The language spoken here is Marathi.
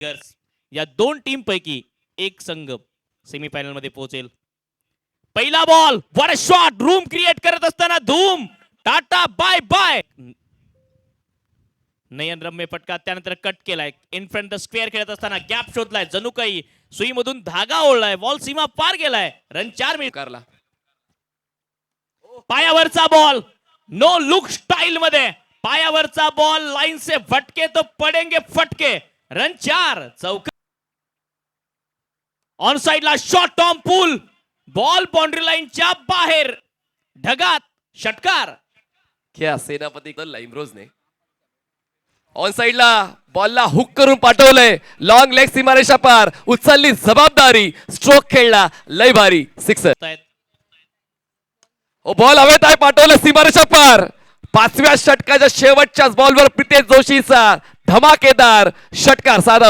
या दोन टीम पैकी एक संघ सेमीफायनल मध्ये पोहोचेल. पहिला बॉल, वर शॉट, रूम क्रिएट करत असताना धूम, टाटा बाय बाय. नयन रम्य फटका, त्यानंतर कट केलाय. इन फ्रंट द स्क्वेअर खेळत असताना गॅप शोधलाय. जणू काही सुईमधून धागा ओढलाय. बॉल सीमा पार गेलाय. रन 4 मिळकारला. पायावरचा बॉल, नो लुक स्टाईल मध्ये पायावरचा बॉल, लाइन से फटके तो पडेंगे फटके. रन 4. चौका ऑन साइड ला शॉट, टॉम पूल, बॉल बाउंड्री लाईनच्या बाहेर, ढगात षटकार. क्या सेनापती लाइमरोजने ऑन साइडला बॉलला हुक करून पाठवलंय. लॉंग लेग सीमारेषा पार, उचलली जबाबदारी, स्ट्रोक खेळला, लय भारी, सिक्सर. ओ बॉल हवेत आहे, पाठवलं सीमारेषा पार. 5व्या षटकाच्या शेवटच्याच बॉलवर प्रितेश जोशीचा धमाकेदार षटकार साधा.